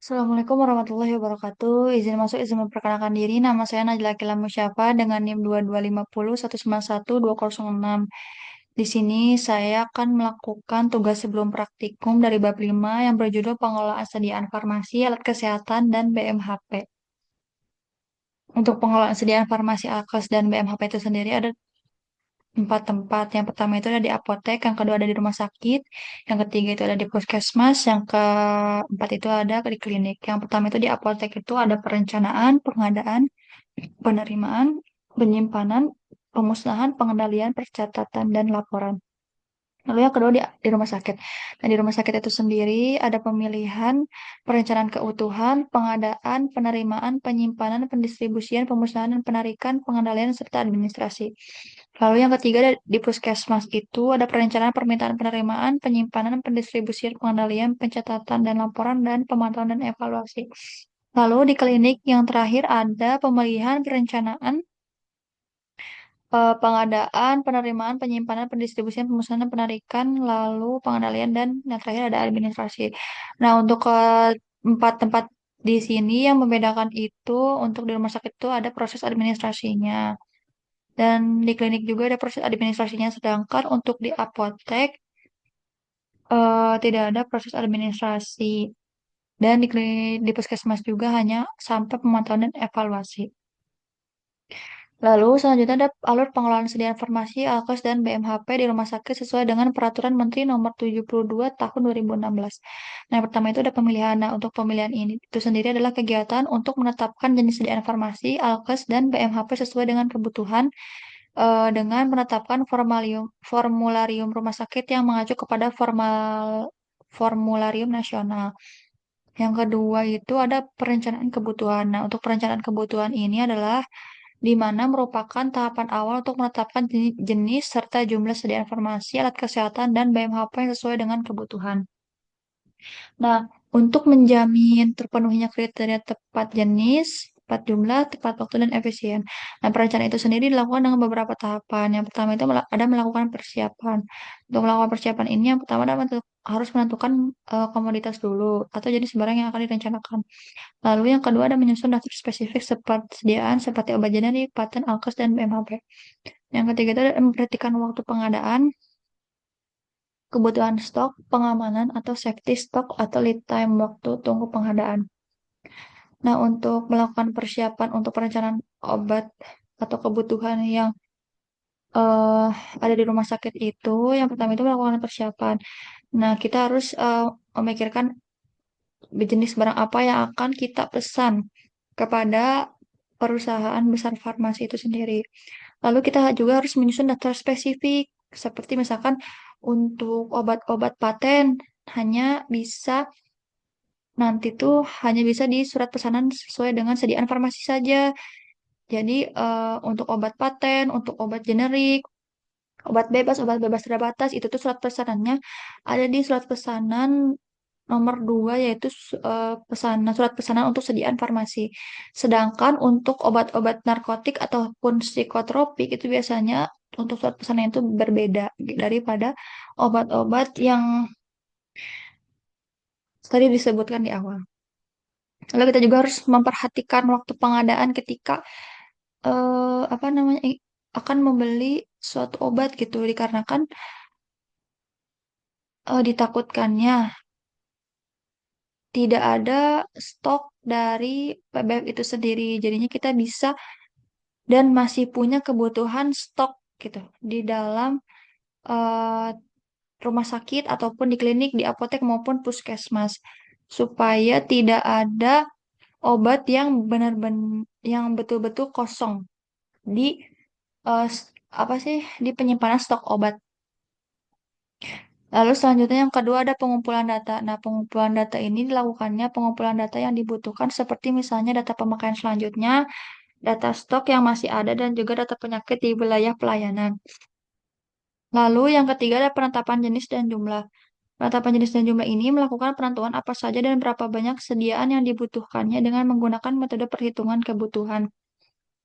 Assalamualaikum warahmatullahi wabarakatuh. Izin masuk, izin memperkenalkan diri. Nama saya Najla Kila Musyafa dengan NIM 2250 191 206. Di sini saya akan melakukan tugas sebelum praktikum dari bab 5 yang berjudul Pengelolaan Sediaan Farmasi, Alat Kesehatan, dan BMHP. Untuk pengelolaan sediaan farmasi, alkes, dan BMHP itu sendiri ada empat tempat. Yang pertama itu ada di apotek, yang kedua ada di rumah sakit, yang ketiga itu ada di puskesmas, yang keempat itu ada di klinik. Yang pertama itu di apotek itu ada perencanaan, pengadaan, penerimaan, penyimpanan, pemusnahan, pengendalian, pencatatan, dan laporan. Lalu yang kedua di rumah sakit. Dan di rumah sakit itu sendiri ada pemilihan, perencanaan keutuhan, pengadaan, penerimaan, penyimpanan, pendistribusian, pemusnahan, dan penarikan, pengendalian, serta administrasi. Lalu yang ketiga di puskesmas itu ada perencanaan permintaan penerimaan, penyimpanan, pendistribusian, pengendalian, pencatatan, dan laporan, dan pemantauan dan evaluasi. Lalu di klinik yang terakhir ada pemilihan, perencanaan, pengadaan, penerimaan, penyimpanan, pendistribusian, pemusnahan, penarikan, lalu pengendalian, dan yang terakhir ada administrasi. Nah, untuk ke empat tempat di sini yang membedakan itu untuk di rumah sakit itu ada proses administrasinya. Dan di klinik juga ada proses administrasinya, sedangkan untuk di apotek tidak ada proses administrasi. Dan di puskesmas juga hanya sampai pemantauan dan evaluasi. Lalu selanjutnya ada alur pengelolaan sediaan farmasi, alkes, dan BMHP di rumah sakit sesuai dengan Peraturan Menteri Nomor 72 Tahun 2016. Nah, yang pertama itu ada pemilihan. Nah, untuk pemilihan ini itu sendiri adalah kegiatan untuk menetapkan jenis sediaan farmasi, alkes, dan BMHP sesuai dengan kebutuhan dengan menetapkan formularium rumah sakit yang mengacu kepada formularium nasional. Yang kedua itu ada perencanaan kebutuhan. Nah, untuk perencanaan kebutuhan ini adalah di mana merupakan tahapan awal untuk menetapkan jenis serta jumlah sediaan farmasi, alat kesehatan, dan BMHP yang sesuai dengan kebutuhan. Nah, untuk menjamin terpenuhinya kriteria tepat jenis, tepat jumlah, tepat waktu, dan efisien. Nah, perencanaan itu sendiri dilakukan dengan beberapa tahapan. Yang pertama itu ada melakukan persiapan. Untuk melakukan persiapan ini, yang pertama adalah harus menentukan komoditas dulu atau jenis barang yang akan direncanakan. Lalu yang kedua ada menyusun daftar spesifik sediaan seperti obat generik, paten, alkes, dan BMHP. Yang ketiga itu ada memperhatikan waktu pengadaan, kebutuhan stok, pengamanan atau safety stock atau lead time waktu tunggu pengadaan. Nah, untuk melakukan persiapan untuk perencanaan obat atau kebutuhan yang eh, ada di rumah sakit itu, yang pertama itu melakukan persiapan. Nah, kita harus memikirkan jenis barang apa yang akan kita pesan kepada perusahaan besar farmasi itu sendiri. Lalu kita juga harus menyusun daftar spesifik, seperti misalkan untuk obat-obat paten hanya bisa nanti tuh hanya bisa di surat pesanan sesuai dengan sediaan farmasi saja. Jadi untuk obat paten, untuk obat generik, obat bebas terbatas itu tuh surat pesanannya ada di surat pesanan nomor 2 yaitu surat pesanan untuk sediaan farmasi. Sedangkan untuk obat-obat narkotik ataupun psikotropik itu biasanya untuk surat pesanan itu berbeda daripada obat-obat yang tadi disebutkan di awal. Lalu kita juga harus memperhatikan waktu pengadaan ketika apa namanya akan membeli suatu obat gitu dikarenakan ditakutkannya tidak ada stok dari PBF itu sendiri. Jadinya kita bisa dan masih punya kebutuhan stok gitu di dalam eh, rumah sakit ataupun di klinik, di apotek maupun puskesmas supaya tidak ada obat yang benar-benar yang betul-betul kosong di apa sih di penyimpanan stok obat. Lalu selanjutnya yang kedua ada pengumpulan data. Nah, pengumpulan data ini dilakukannya pengumpulan data yang dibutuhkan seperti misalnya data pemakaian selanjutnya, data stok yang masih ada, dan juga data penyakit di wilayah pelayanan. Lalu yang ketiga ada penetapan jenis dan jumlah. Penetapan jenis dan jumlah ini melakukan penentuan apa saja dan berapa banyak sediaan yang dibutuhkannya dengan menggunakan metode perhitungan kebutuhan.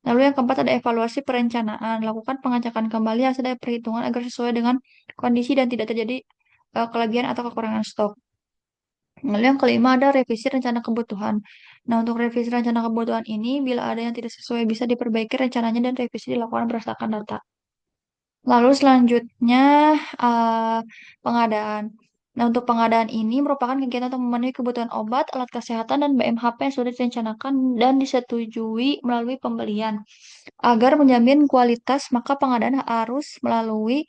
Lalu yang keempat ada evaluasi perencanaan. Lakukan pengecekan kembali hasil dari perhitungan agar sesuai dengan kondisi dan tidak terjadi kelebihan atau kekurangan stok. Lalu yang kelima ada revisi rencana kebutuhan. Nah, untuk revisi rencana kebutuhan ini, bila ada yang tidak sesuai bisa diperbaiki rencananya dan revisi dilakukan berdasarkan data. Lalu selanjutnya eh, pengadaan. Nah, untuk pengadaan ini merupakan kegiatan untuk memenuhi kebutuhan obat, alat kesehatan, dan BMHP yang sudah direncanakan dan disetujui melalui pembelian. Agar menjamin kualitas, maka pengadaan harus melalui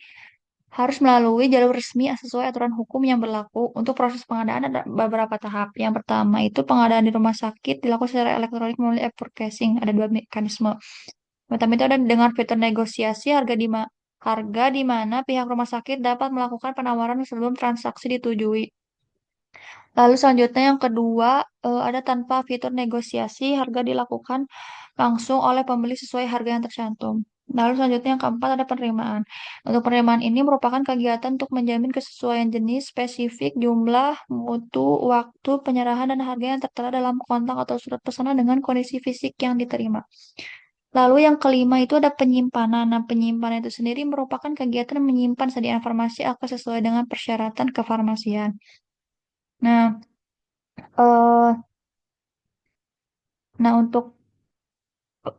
jalur resmi sesuai aturan hukum yang berlaku. Untuk proses pengadaan ada beberapa tahap. Yang pertama itu pengadaan di rumah sakit dilakukan secara elektronik melalui e-procasing. Ada dua mekanisme. Pertama itu ada dengan fitur negosiasi harga di mana pihak rumah sakit dapat melakukan penawaran sebelum transaksi ditujui. Lalu selanjutnya yang kedua ada tanpa fitur negosiasi harga dilakukan langsung oleh pembeli sesuai harga yang tercantum. Lalu selanjutnya yang keempat ada penerimaan. Untuk penerimaan ini merupakan kegiatan untuk menjamin kesesuaian jenis, spesifik, jumlah, mutu, waktu, penyerahan, dan harga yang tertera dalam kontak atau surat pesanan dengan kondisi fisik yang diterima. Lalu yang kelima itu ada penyimpanan. Nah, penyimpanan itu sendiri merupakan kegiatan menyimpan sediaan farmasi akan sesuai dengan persyaratan kefarmasian. Nah, eh, untuk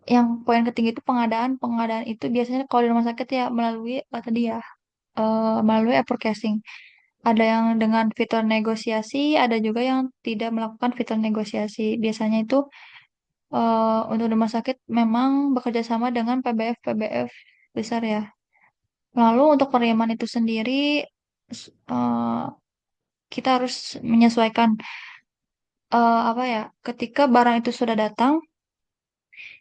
yang poin ketiga itu pengadaan. Pengadaan itu biasanya kalau di rumah sakit ya melalui apa tadi ya, melalui e-procasing. Ada yang dengan fitur negosiasi, ada juga yang tidak melakukan fitur negosiasi. Biasanya itu untuk rumah sakit memang bekerja sama dengan PBF-PBF besar ya. Lalu untuk penerimaan itu sendiri eh, kita harus menyesuaikan apa ya, ketika barang itu sudah datang,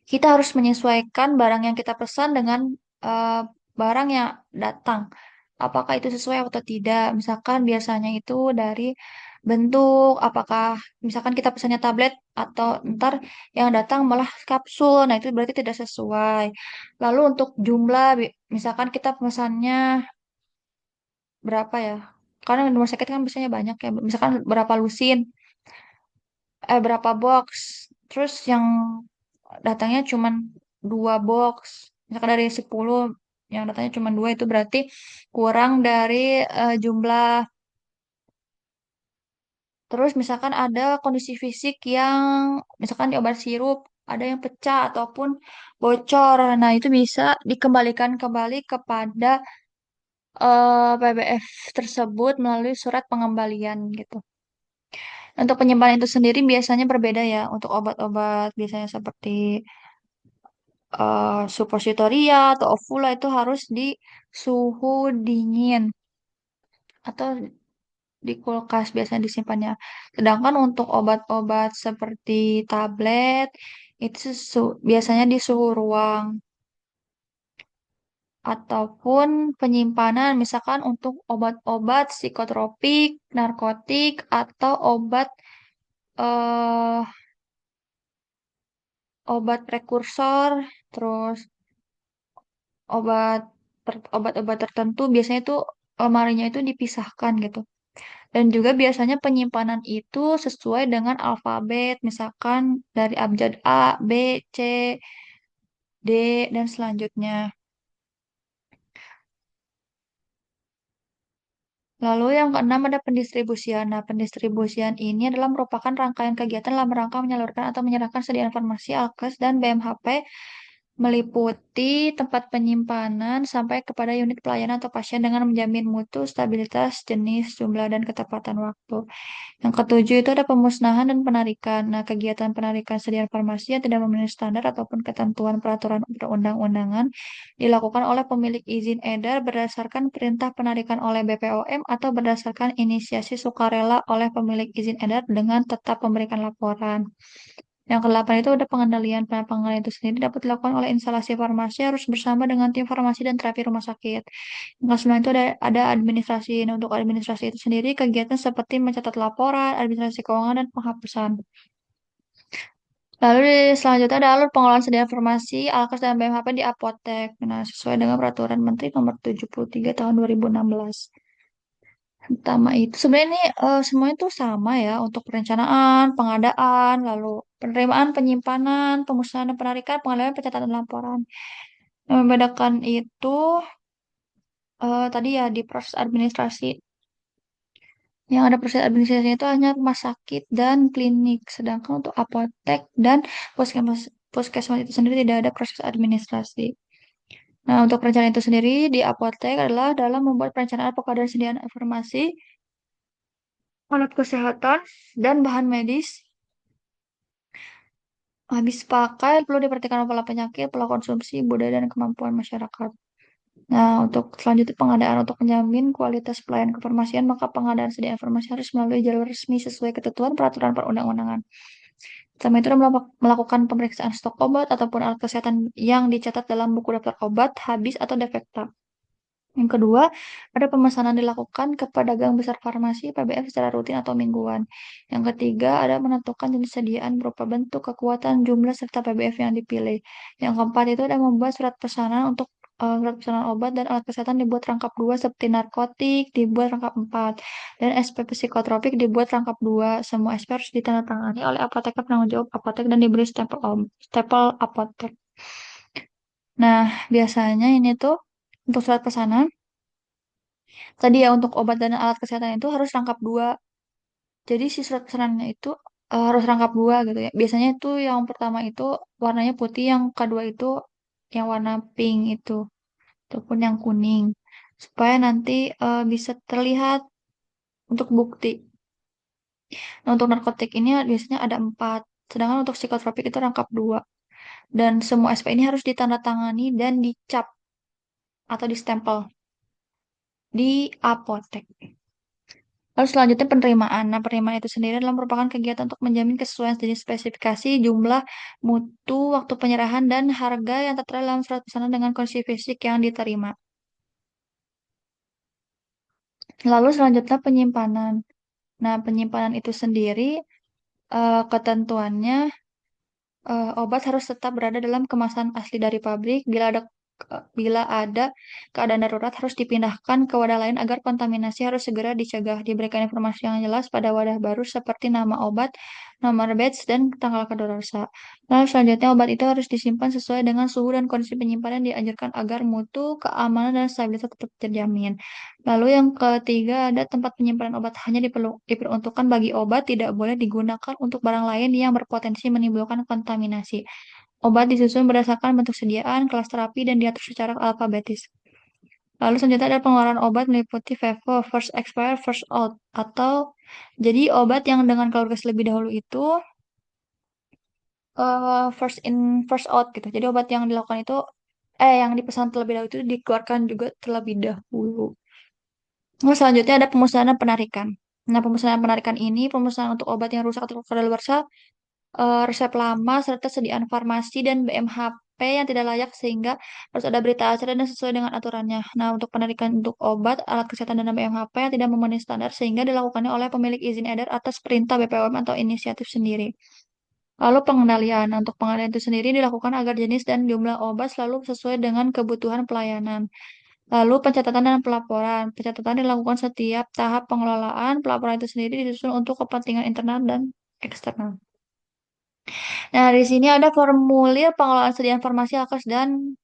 kita harus menyesuaikan barang yang kita pesan dengan eh, barang yang datang. Apakah itu sesuai atau tidak? Misalkan biasanya itu dari bentuk, apakah misalkan kita pesannya tablet atau ntar yang datang malah kapsul, nah itu berarti tidak sesuai. Lalu untuk jumlah, misalkan kita pesannya berapa ya? Karena di rumah sakit kan biasanya banyak ya. Misalkan berapa lusin, berapa box. Terus yang datangnya cuma 2 box. Misalkan dari 10 yang datangnya cuma 2 itu berarti kurang dari jumlah. Terus misalkan ada kondisi fisik yang misalkan di obat sirup ada yang pecah ataupun bocor. Nah, itu bisa dikembalikan kembali kepada PBF tersebut melalui surat pengembalian gitu. Untuk penyimpanan itu sendiri biasanya berbeda ya. Untuk obat-obat biasanya seperti suppositoria atau ovula itu harus di suhu dingin atau di kulkas biasanya disimpannya. Sedangkan untuk obat-obat seperti tablet itu biasanya di suhu ruang ataupun penyimpanan misalkan untuk obat-obat psikotropik, narkotik atau eh obat prekursor, terus obat obat-obat tertentu biasanya itu lemarinya itu dipisahkan gitu. Dan juga biasanya penyimpanan itu sesuai dengan alfabet, misalkan dari abjad A, B, C, D, dan selanjutnya. Lalu yang keenam ada pendistribusian. Nah, pendistribusian ini adalah merupakan rangkaian kegiatan dalam rangka menyalurkan atau menyerahkan sediaan farmasi, alkes, dan BMHP meliputi tempat penyimpanan sampai kepada unit pelayanan atau pasien dengan menjamin mutu, stabilitas, jenis, jumlah, dan ketepatan waktu. Yang ketujuh itu ada pemusnahan dan penarikan. Nah, kegiatan penarikan sediaan farmasi yang tidak memenuhi standar ataupun ketentuan peraturan perundang-undangan dilakukan oleh pemilik izin edar berdasarkan perintah penarikan oleh BPOM atau berdasarkan inisiasi sukarela oleh pemilik izin edar dengan tetap memberikan laporan. Yang kedelapan itu ada pengendalian. Pengendalian itu sendiri dapat dilakukan oleh instalasi farmasi harus bersama dengan tim farmasi dan terapi rumah sakit. Yang kesembilan itu ada administrasi. Nah, untuk administrasi itu sendiri kegiatan seperti mencatat laporan, administrasi keuangan, dan penghapusan. Lalu selanjutnya ada alur pengelolaan sedia farmasi, alkes, dan BMHP di apotek. Nah, sesuai dengan peraturan Menteri Nomor 73 Tahun 2016. Pertama itu sebenarnya ini semuanya itu sama ya untuk perencanaan, pengadaan, lalu penerimaan, penyimpanan, pemusnahan dan penarikan, pengadaan, pencatatan laporan. Yang membedakan itu tadi ya di proses administrasi. Yang ada proses administrasinya itu hanya rumah sakit dan klinik. Sedangkan untuk apotek dan puskesmas, puskesmas itu sendiri tidak ada proses administrasi. Nah, untuk perencanaan itu sendiri di apotek adalah dalam membuat perencanaan pengadaan sediaan informasi, alat kesehatan, dan bahan medis habis pakai perlu diperhatikan pola penyakit, pola konsumsi, budaya, dan kemampuan masyarakat. Nah, untuk selanjutnya pengadaan untuk menjamin kualitas pelayanan kefarmasian, maka pengadaan sedia informasi harus melalui jalur resmi sesuai ketentuan peraturan perundang-undangan. Sama itu melakukan pemeriksaan stok obat ataupun alat kesehatan yang dicatat dalam buku daftar obat habis atau defekta. Yang kedua, ada pemesanan dilakukan ke pedagang besar farmasi PBF secara rutin atau mingguan. Yang ketiga, ada menentukan jenis sediaan berupa bentuk, kekuatan, jumlah, serta PBF yang dipilih. Yang keempat itu ada membuat surat pesanan untuk surat pesanan obat dan alat kesehatan dibuat rangkap 2 seperti narkotik dibuat rangkap 4 dan SPP psikotropik dibuat rangkap 2. Semua SP harus ditandatangani oleh apoteker penanggung jawab apotek dan diberi stempel apotek. Nah, biasanya ini tuh untuk surat pesanan tadi ya untuk obat dan alat kesehatan itu harus rangkap 2. Jadi si surat pesanannya itu harus rangkap 2 gitu ya. Biasanya itu yang pertama itu warnanya putih, yang kedua itu yang warna pink itu, ataupun yang kuning. Supaya nanti bisa terlihat untuk bukti. Nah, untuk narkotik ini biasanya ada 4. Sedangkan untuk psikotropik itu rangkap 2. Dan semua SP ini harus ditandatangani dan dicap atau distempel di apotek. Lalu selanjutnya penerimaan. Nah, penerimaan itu sendiri adalah merupakan kegiatan untuk menjamin kesesuaian jenis spesifikasi, jumlah, mutu, waktu penyerahan, dan harga yang tertera dalam surat pesanan dengan kondisi fisik yang diterima. Lalu selanjutnya penyimpanan. Nah, penyimpanan itu sendiri ketentuannya obat harus tetap berada dalam kemasan asli dari pabrik. Bila ada keadaan darurat harus dipindahkan ke wadah lain agar kontaminasi harus segera dicegah. Diberikan informasi yang jelas pada wadah baru seperti nama obat, nomor batch, dan tanggal kadaluarsa. Lalu selanjutnya obat itu harus disimpan sesuai dengan suhu dan kondisi penyimpanan dianjurkan agar mutu, keamanan, dan stabilitas tetap terjamin. Lalu yang ketiga ada tempat penyimpanan obat hanya diperuntukkan bagi obat, tidak boleh digunakan untuk barang lain yang berpotensi menimbulkan kontaminasi. Obat disusun berdasarkan bentuk sediaan, kelas terapi, dan diatur secara alfabetis. Lalu selanjutnya ada pengeluaran obat meliputi FIFO, first expire, first out. Atau jadi obat yang dengan kalorigas lebih dahulu itu first in, first out gitu. Jadi obat yang dilakukan itu, yang dipesan terlebih dahulu itu dikeluarkan juga terlebih dahulu. Lalu selanjutnya ada pemusnahan penarikan. Nah, pemusnahan penarikan ini pemusnahan untuk obat yang rusak atau kadaluarsa, resep lama, serta sediaan farmasi dan BMHP yang tidak layak sehingga harus ada berita acara dan sesuai dengan aturannya. Nah, untuk penarikan untuk obat, alat kesehatan dan BMHP yang tidak memenuhi standar sehingga dilakukannya oleh pemilik izin edar atas perintah BPOM atau inisiatif sendiri. Lalu pengendalian. Untuk pengendalian itu sendiri dilakukan agar jenis dan jumlah obat selalu sesuai dengan kebutuhan pelayanan. Lalu pencatatan dan pelaporan. Pencatatan dilakukan setiap tahap pengelolaan. Pelaporan itu sendiri disusun untuk kepentingan internal dan eksternal. Nah, di sini ada formulir pengelolaan sedia informasi alkes dan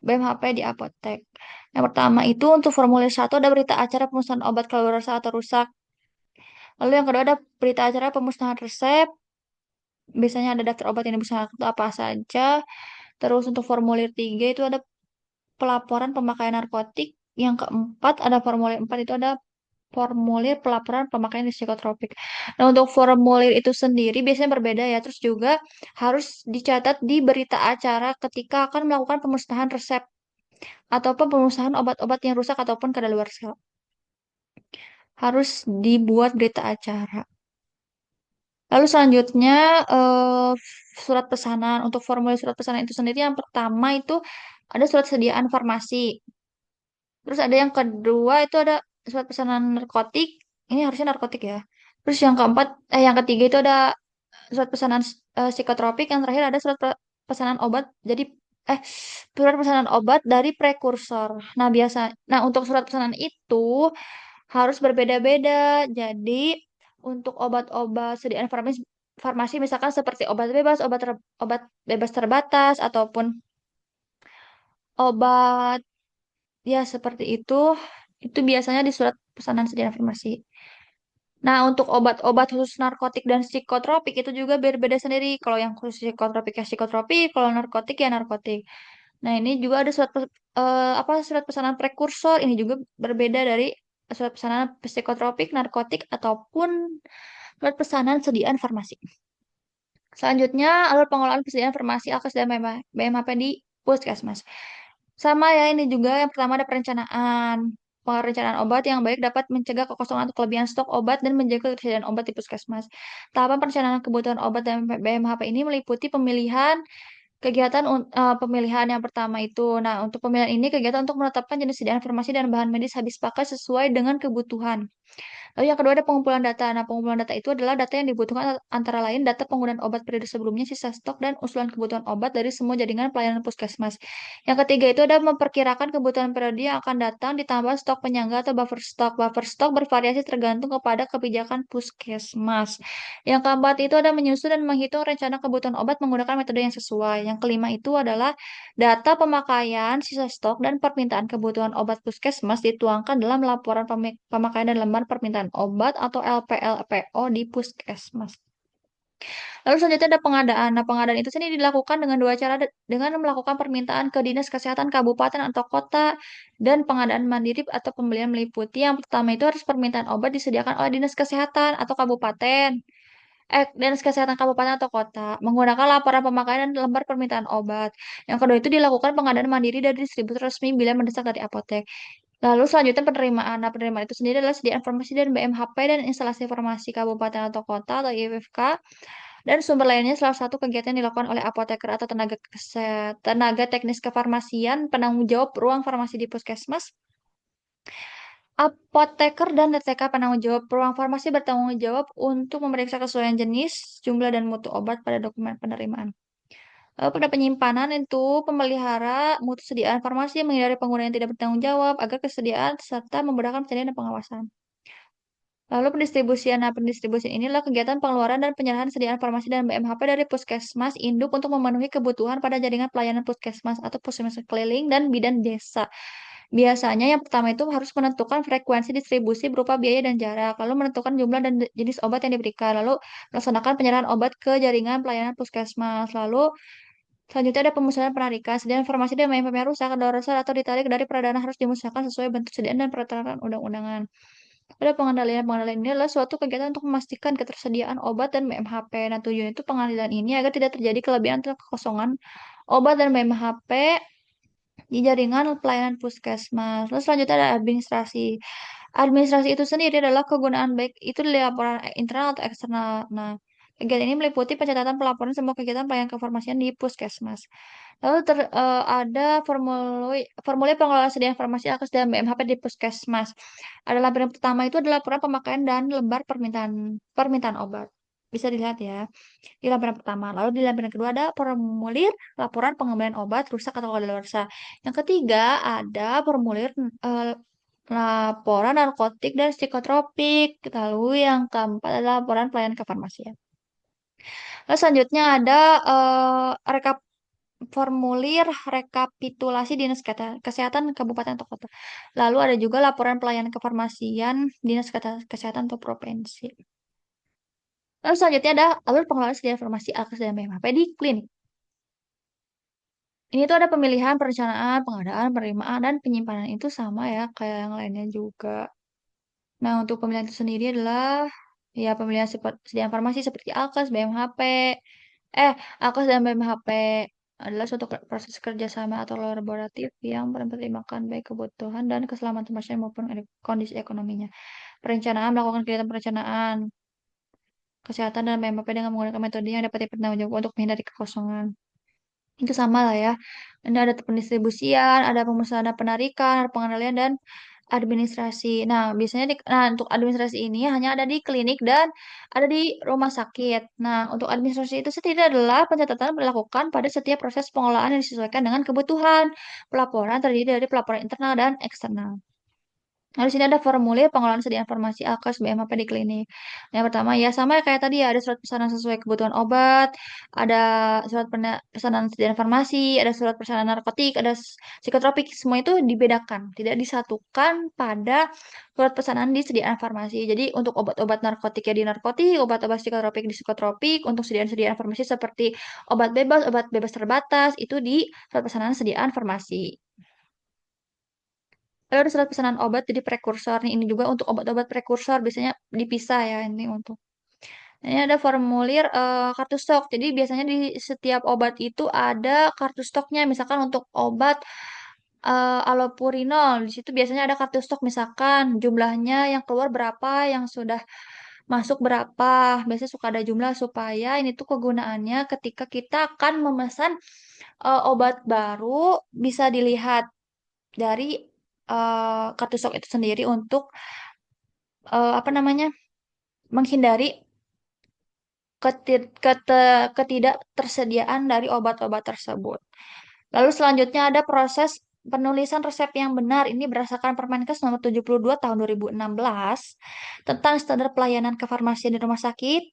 BMHP di apotek. Yang pertama itu untuk formulir 1 ada berita acara pemusnahan obat kadaluarsa atau rusak. Lalu yang kedua ada berita acara pemusnahan resep. Biasanya ada daftar obat yang dimusnahkan itu apa saja. Terus untuk formulir 3 itu ada pelaporan pemakaian narkotik. Yang keempat ada formulir 4 itu ada formulir pelaporan pemakaian psikotropik. Nah, untuk formulir itu sendiri biasanya berbeda ya. Terus juga harus dicatat di berita acara ketika akan melakukan pemusnahan resep ataupun pemusnahan obat-obat yang rusak ataupun kadaluarsa. Harus dibuat berita acara. Lalu selanjutnya eh, surat pesanan. Untuk formulir surat pesanan itu sendiri yang pertama itu ada surat sediaan farmasi. Terus ada yang kedua itu ada surat pesanan narkotik. Ini harusnya narkotik ya. Terus yang ketiga itu ada surat pesanan psikotropik. Yang terakhir ada pesanan obat. Jadi eh surat pesanan obat dari prekursor. Nah, untuk surat pesanan itu harus berbeda-beda. Jadi untuk obat-obat sediaan farmasi, farmasi misalkan seperti obat bebas, obat bebas terbatas ataupun obat ya seperti itu biasanya di surat pesanan sediaan farmasi. Nah, untuk obat-obat khusus narkotik dan psikotropik itu juga berbeda sendiri. Kalau yang khusus psikotropik ya psikotropik, kalau narkotik ya narkotik. Nah, ini juga ada surat pesanan prekursor. Ini juga berbeda dari surat pesanan psikotropik, narkotik ataupun surat pesanan sediaan farmasi. Selanjutnya, alur pengelolaan persediaan farmasi Alkes dan BMHP di Puskesmas. Sama ya, ini juga yang pertama ada perencanaan. Perencanaan obat yang baik dapat mencegah kekosongan atau kelebihan stok obat dan menjaga ketersediaan obat di puskesmas. Tahapan perencanaan kebutuhan obat dan BMHP ini meliputi pemilihan yang pertama itu. Nah, untuk pemilihan ini kegiatan untuk menetapkan jenis sediaan farmasi dan bahan medis habis pakai sesuai dengan kebutuhan. Lalu yang kedua ada pengumpulan data. Nah, pengumpulan data itu adalah data yang dibutuhkan antara lain data penggunaan obat periode sebelumnya, sisa stok, dan usulan kebutuhan obat dari semua jaringan pelayanan puskesmas. Yang ketiga itu ada memperkirakan kebutuhan periode yang akan datang ditambah stok penyangga atau buffer stok. Buffer stok bervariasi tergantung kepada kebijakan puskesmas. Yang keempat itu ada menyusun dan menghitung rencana kebutuhan obat menggunakan metode yang sesuai. Yang kelima itu adalah data pemakaian, sisa stok, dan permintaan kebutuhan obat puskesmas dituangkan dalam laporan pemakaian dan lembar permintaan obat atau LPLPO di puskesmas. Lalu selanjutnya ada pengadaan. Nah, pengadaan itu sendiri dilakukan dengan dua cara, dengan melakukan permintaan ke Dinas Kesehatan Kabupaten atau Kota dan pengadaan mandiri atau pembelian meliputi. Yang pertama itu harus permintaan obat disediakan oleh Dinas Kesehatan atau Kabupaten. Dinas Kesehatan Kabupaten atau Kota menggunakan laporan pemakaian dan lembar permintaan obat. Yang kedua itu dilakukan pengadaan mandiri dari distributor resmi bila mendesak dari apotek. Lalu selanjutnya penerimaan. Nah, penerimaan itu sendiri adalah sediaan farmasi dan BMHP dan instalasi farmasi kabupaten atau kota atau IFK dan sumber lainnya salah satu kegiatan yang dilakukan oleh apoteker atau tenaga teknis kefarmasian penanggung jawab ruang farmasi di puskesmas. Apoteker dan TTK penanggung jawab ruang farmasi bertanggung jawab untuk memeriksa kesesuaian jenis, jumlah, dan mutu obat pada dokumen penerimaan. Lalu pada penyimpanan itu pemelihara mutu sediaan farmasi menghindari pengguna yang tidak bertanggung jawab agar kesediaan serta memudahkan penyediaan dan pengawasan. Lalu pendistribusian. Nah, pendistribusian inilah kegiatan pengeluaran dan penyerahan sediaan farmasi dan BMHP dari puskesmas induk untuk memenuhi kebutuhan pada jaringan pelayanan puskesmas atau puskesmas keliling dan bidan desa. Biasanya yang pertama itu harus menentukan frekuensi distribusi berupa biaya dan jarak, lalu menentukan jumlah dan jenis obat yang diberikan, lalu melaksanakan penyerahan obat ke jaringan pelayanan puskesmas, lalu selanjutnya ada pemusnahan penarikan. Sediaan farmasi dan BMHP rusak, rusak atau ditarik dari peredaran harus dimusnahkan sesuai bentuk sediaan dan peraturan undang-undangan. Pada pengendalian. Pengendalian ini adalah suatu kegiatan untuk memastikan ketersediaan obat dan BMHP. Nah, tujuan itu pengendalian ini agar tidak terjadi kelebihan atau kekosongan obat dan BMHP di jaringan pelayanan puskesmas. Lalu selanjutnya ada administrasi. Administrasi itu sendiri adalah kegunaan baik itu di laporan internal atau eksternal. Nah, kegiatan ini meliputi pencatatan pelaporan semua kegiatan pelayanan kefarmasian di puskesmas. Lalu ada formulir pengelolaan sediaan farmasi Alkes dan BMHP di puskesmas. Ada lampiran pertama itu adalah laporan pemakaian dan lembar permintaan permintaan obat. Bisa dilihat ya di lampiran pertama. Lalu di lampiran kedua ada formulir laporan pengembalian obat rusak atau kadaluarsa. Yang ketiga ada formulir laporan narkotik dan psikotropik. Lalu yang keempat adalah laporan pelayanan kefarmasian. Lalu selanjutnya ada formulir rekapitulasi Dinas Kesehatan Kabupaten atau Kota. Lalu ada juga laporan pelayanan kefarmasian Dinas Kesehatan atau Provinsi. Lalu selanjutnya ada alur pengelolaan sediaan farmasi Alkes dan BMHP di klinik. Ini tuh ada pemilihan, perencanaan, pengadaan, penerimaan, dan penyimpanan itu sama ya kayak yang lainnya juga. Nah, untuk pemilihan itu sendiri adalah ya pemilihan sediaan farmasi seperti Alkes, BMHP. Alkes dan BMHP adalah suatu proses kerjasama atau kolaboratif yang mempertimbangkan baik kebutuhan dan keselamatan pasien maupun kondisi ekonominya. Perencanaan melakukan kegiatan perencanaan kesehatan dan BMHP dengan menggunakan metode yang dapat dipertanggungjawabkan untuk menghindari kekosongan. Itu sama lah ya. Ini ada pendistribusian, ada pemusnahan penarikan, ada pengendalian dan administrasi. Nah, biasanya untuk administrasi ini hanya ada di klinik dan ada di rumah sakit. Nah, untuk administrasi itu sendiri adalah pencatatan dilakukan pada setiap proses pengelolaan yang disesuaikan dengan kebutuhan. Pelaporan terdiri dari pelaporan internal dan eksternal. Nah, di sini ada formulir pengelolaan sedia informasi AKES BMAP di klinik. Yang pertama ya sama ya kayak tadi ya, ada surat pesanan sesuai kebutuhan obat, ada surat pesanan sedia informasi, ada surat pesanan narkotik, ada psikotropik. Semua itu dibedakan, tidak disatukan pada surat pesanan di sediaan farmasi. Jadi untuk obat-obat narkotik ya di narkotik, obat-obat psikotropik di psikotropik, untuk sediaan-sediaan farmasi seperti obat bebas terbatas itu di surat pesanan sediaan farmasi. Lalu ada surat pesanan obat jadi prekursor nih. Ini juga untuk obat-obat prekursor biasanya dipisah ya ini untuk. Ini ada formulir kartu stok. Jadi biasanya di setiap obat itu ada kartu stoknya. Misalkan untuk obat allopurinol, di situ biasanya ada kartu stok. Misalkan jumlahnya yang keluar berapa, yang sudah masuk berapa. Biasanya suka ada jumlah supaya ini tuh kegunaannya ketika kita akan memesan obat baru bisa dilihat dari kartu stok itu sendiri untuk apa namanya menghindari ketidaktersediaan dari obat-obat tersebut. Lalu selanjutnya ada proses penulisan resep yang benar. Ini berdasarkan Permenkes nomor 72 tahun 2016 tentang standar pelayanan kefarmasian di rumah sakit.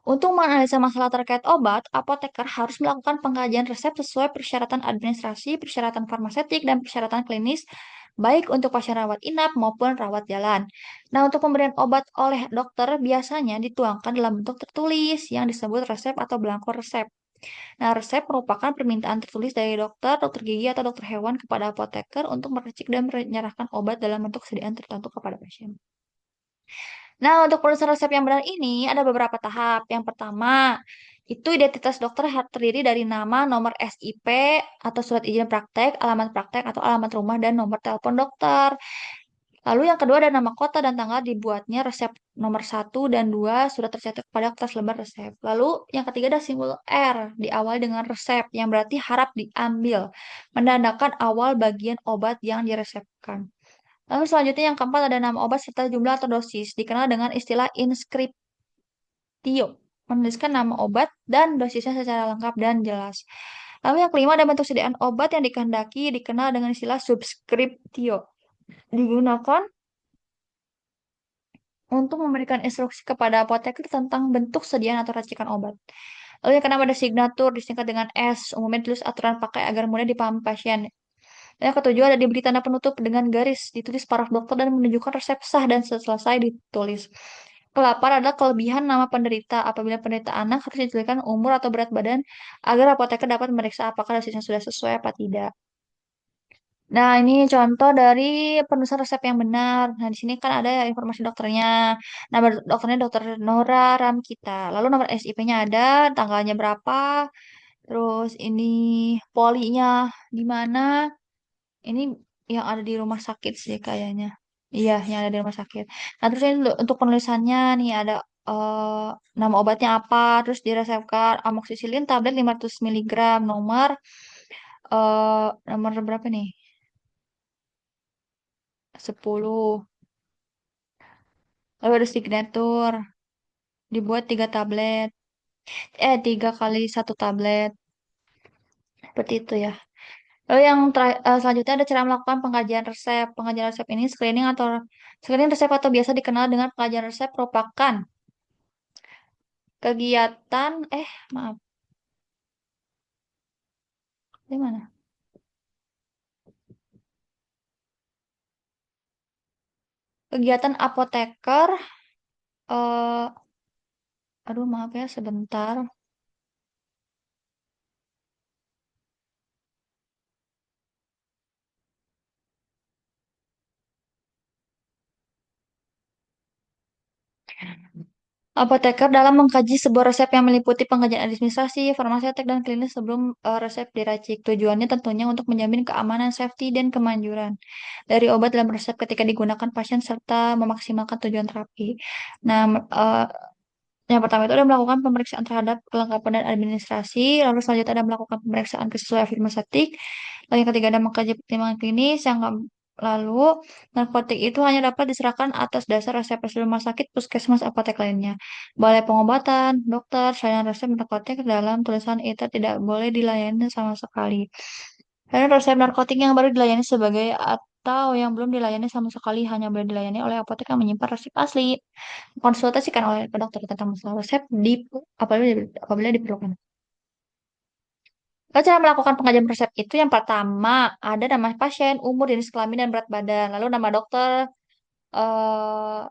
Untuk menganalisa masalah terkait obat, apoteker harus melakukan pengkajian resep sesuai persyaratan administrasi, persyaratan farmaseutik, dan persyaratan klinis, baik untuk pasien rawat inap maupun rawat jalan. Nah, untuk pemberian obat oleh dokter biasanya dituangkan dalam bentuk tertulis yang disebut resep atau belangko resep. Nah, resep merupakan permintaan tertulis dari dokter, dokter gigi, atau dokter hewan kepada apoteker untuk meracik dan menyerahkan obat dalam bentuk sediaan tertentu kepada pasien. Nah, untuk penulisan resep yang benar ini ada beberapa tahap. Yang pertama, itu identitas dokter terdiri dari nama, nomor SIP, atau surat izin praktek atau alamat rumah, dan nomor telepon dokter. Lalu yang kedua ada nama kota dan tanggal dibuatnya resep nomor 1 dan 2 sudah tercetak pada kertas lembar resep. Lalu yang ketiga ada simbol R di awal dengan resep yang berarti harap diambil, menandakan awal bagian obat yang diresepkan. Lalu selanjutnya yang keempat ada nama obat serta jumlah atau dosis, dikenal dengan istilah inskriptio, menuliskan nama obat dan dosisnya secara lengkap dan jelas. Lalu yang kelima ada bentuk sediaan obat yang dikehendaki, dikenal dengan istilah subskriptio, digunakan untuk memberikan instruksi kepada apoteker tentang bentuk sediaan atau racikan obat. Lalu yang keenam ada signatur, disingkat dengan S, umumnya ditulis aturan pakai agar mudah dipahami pasien. Yang ketujuh ada diberi tanda penutup dengan garis, ditulis paraf dokter dan menunjukkan resep sah dan selesai ditulis. Ke-8 adalah kelebihan nama penderita. Apabila penderita anak harus dijelaskan umur atau berat badan agar apoteker dapat memeriksa apakah dosisnya sudah sesuai apa tidak. Nah, ini contoh dari penulisan resep yang benar. Nah, di sini kan ada informasi dokternya. Nama dokternya Dokter Nora Ramkita. Lalu nomor SIP-nya ada, tanggalnya berapa, terus ini polinya di mana. Ini yang ada di rumah sakit sih kayaknya. Iya, yang ada di rumah sakit. Nah, terus ini untuk penulisannya nih ada eh, nama obatnya apa, terus diresepkan amoksisilin tablet 500 miligram nomor berapa nih? 10. Lalu ada signatur, dibuat 3 tablet. 3 kali 1 tablet. Seperti itu ya. Lalu yang selanjutnya ada cara melakukan pengkajian resep. Pengkajian resep ini screening resep atau biasa dikenal dengan pengkajian resep merupakan kegiatan maaf, di mana? Kegiatan apoteker eh aduh maaf ya sebentar. Apoteker dalam mengkaji sebuah resep yang meliputi pengkajian administrasi, farmaseutik, dan klinis sebelum resep diracik. Tujuannya tentunya untuk menjamin keamanan, safety, dan kemanjuran dari obat dalam resep ketika digunakan pasien serta memaksimalkan tujuan terapi. Nah, yang pertama itu ada melakukan pemeriksaan terhadap kelengkapan dan administrasi, lalu selanjutnya ada melakukan pemeriksaan kesesuaian farmaseutik, lalu yang ketiga ada mengkaji pertimbangan klinis, lalu narkotik itu hanya dapat diserahkan atas dasar resep resmi rumah sakit, puskesmas, apotek lainnya. Balai pengobatan, dokter, salinan resep narkotik dalam tulisan itu tidak boleh dilayani sama sekali. Dan resep narkotik yang baru dilayani sebagai atau yang belum dilayani sama sekali hanya boleh dilayani oleh apotek yang menyimpan resep asli. Konsultasikan oleh dokter tentang masalah resep apabila diperlukan. Lalu cara melakukan pengajuan resep itu yang pertama ada nama pasien, umur, jenis kelamin, dan berat badan. Lalu nama dokter, eh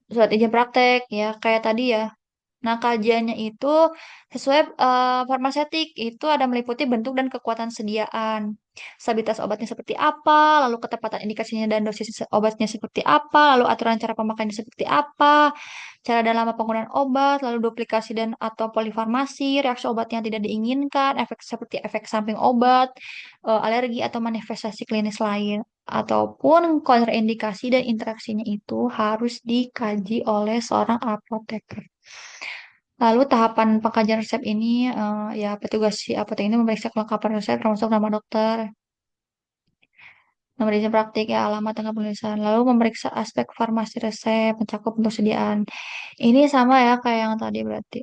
surat izin praktek, ya kayak tadi ya. Nah, kajiannya itu sesuai farmasetik itu ada meliputi bentuk dan kekuatan sediaan, stabilitas obatnya seperti apa, lalu ketepatan indikasinya dan dosis obatnya seperti apa, lalu aturan cara pemakaiannya seperti apa, cara dan lama penggunaan obat, lalu duplikasi dan atau polifarmasi, reaksi obat yang tidak diinginkan, efek seperti efek samping obat, alergi atau manifestasi klinis lain, ataupun kontraindikasi dan interaksinya itu harus dikaji oleh seorang apoteker. Lalu tahapan pengkajian resep ini, ya petugas si apotek ini memeriksa kelengkapan resep termasuk nama dokter, nomor izin praktik, ya alamat tanggal penulisan. Lalu memeriksa aspek farmasi resep, mencakup persediaan. Ini sama ya kayak yang tadi berarti.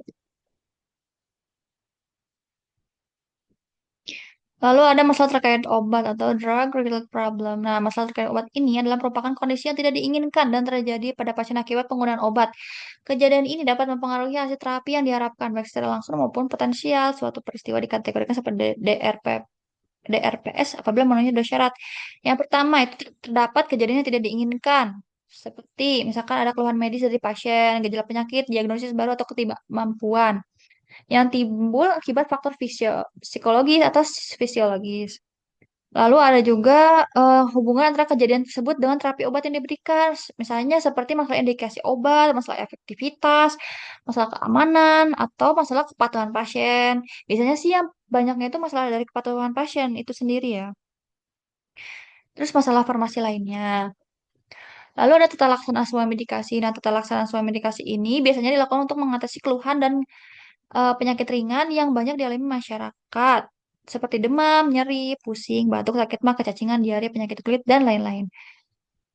Lalu ada masalah terkait obat atau drug related problem. Nah, masalah terkait obat ini adalah merupakan kondisi yang tidak diinginkan dan terjadi pada pasien akibat penggunaan obat. Kejadian ini dapat mempengaruhi hasil terapi yang diharapkan baik secara langsung maupun potensial. Suatu peristiwa dikategorikan seperti DRPS apabila memenuhi dua syarat. Yang pertama itu terdapat kejadian yang tidak diinginkan. Seperti misalkan ada keluhan medis dari pasien, gejala penyakit, diagnosis baru atau ketidakmampuan yang timbul akibat faktor psikologis atau fisiologis. Lalu ada juga hubungan antara kejadian tersebut dengan terapi obat yang diberikan. Misalnya seperti masalah indikasi obat, masalah efektivitas, masalah keamanan, atau masalah kepatuhan pasien. Biasanya sih yang banyaknya itu masalah dari kepatuhan pasien itu sendiri ya. Terus masalah farmasi lainnya. Lalu ada tata laksana sesuai medikasi. Nah, tata laksana sesuai medikasi ini biasanya dilakukan untuk mengatasi keluhan dan penyakit ringan yang banyak dialami masyarakat, seperti demam, nyeri, pusing, batuk, sakit mah, kecacingan, diare, penyakit kulit, dan lain-lain.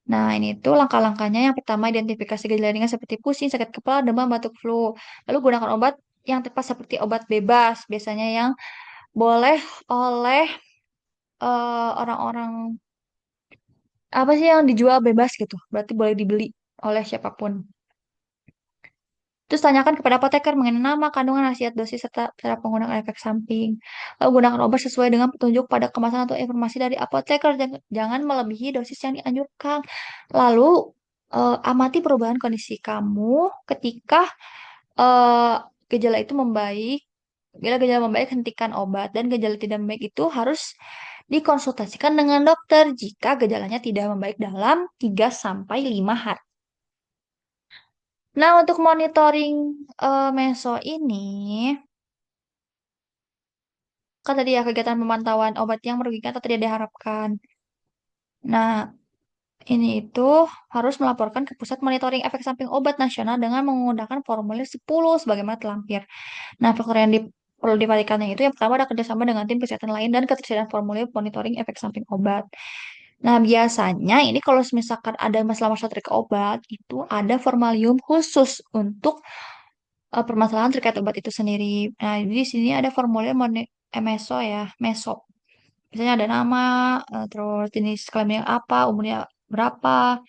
Nah, ini tuh langkah-langkahnya. Yang pertama, identifikasi gejala ringan seperti pusing, sakit kepala, demam, batuk, flu. Lalu gunakan obat yang tepat seperti obat bebas, biasanya yang boleh oleh orang-orang apa sih yang dijual bebas gitu. Berarti boleh dibeli oleh siapapun. Terus tanyakan kepada apoteker mengenai nama, kandungan, khasiat, dosis, serta cara penggunaan efek samping. Lalu gunakan obat sesuai dengan petunjuk pada kemasan atau informasi dari apoteker. Jangan melebihi dosis yang dianjurkan. Lalu amati perubahan kondisi kamu ketika eh, gejala itu membaik. Bila gejala membaik, hentikan obat. Dan gejala tidak membaik itu harus dikonsultasikan dengan dokter jika gejalanya tidak membaik dalam 3 sampai 5 hari. Nah, untuk monitoring meso ini, kan tadi ya kegiatan pemantauan obat yang merugikan atau tidak diharapkan. Nah, ini itu harus melaporkan ke Pusat Monitoring Efek Samping Obat Nasional dengan menggunakan formulir 10 sebagaimana terlampir. Nah, faktor yang perlu diperhatikannya itu yang pertama ada kerjasama dengan tim kesehatan lain dan ketersediaan formulir monitoring efek samping obat. Nah, biasanya ini kalau misalkan ada masalah-masalah terkait obat, itu ada formalium khusus untuk permasalahan terkait obat itu sendiri. Nah, di sini ada formulir MSO ya, MESO. Misalnya ada nama, terus jenis kelamin apa, umurnya berapa,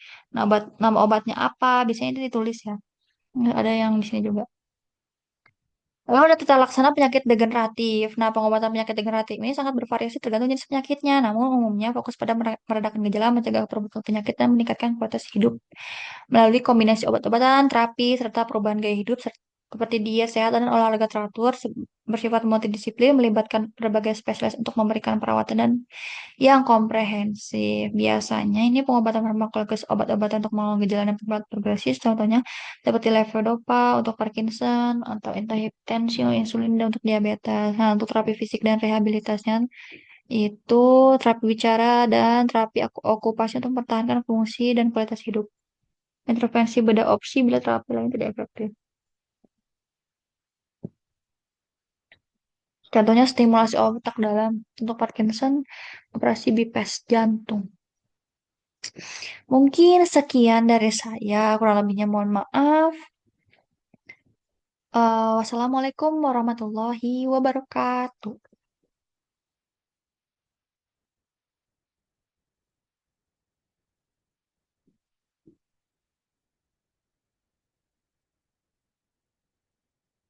nama obatnya apa, biasanya itu ditulis ya. Nggak ada yang di sini juga. Lalu ada tata laksana penyakit degeneratif. Nah, pengobatan penyakit degeneratif ini sangat bervariasi tergantung jenis penyakitnya. Namun umumnya fokus pada meredakan gejala, mencegah perburukan penyakit, dan meningkatkan kualitas hidup melalui kombinasi obat-obatan, terapi, serta perubahan gaya hidup seperti diet sehat dan olahraga teratur bersifat multidisiplin melibatkan berbagai spesialis untuk memberikan perawatan dan yang komprehensif. Biasanya ini pengobatan farmakologis obat-obatan untuk melawan gejala dan penyebab progresif, contohnya seperti levodopa untuk Parkinson atau antihipertensi, insulin dan untuk diabetes. Nah, untuk terapi fisik dan rehabilitasinya itu terapi bicara dan terapi okupasi untuk mempertahankan fungsi dan kualitas hidup. Intervensi beda opsi bila terapi lain tidak efektif. Contohnya stimulasi otak dalam untuk Parkinson, operasi bypass jantung. Mungkin sekian dari saya, kurang lebihnya mohon maaf. Wassalamualaikum warahmatullahi wabarakatuh.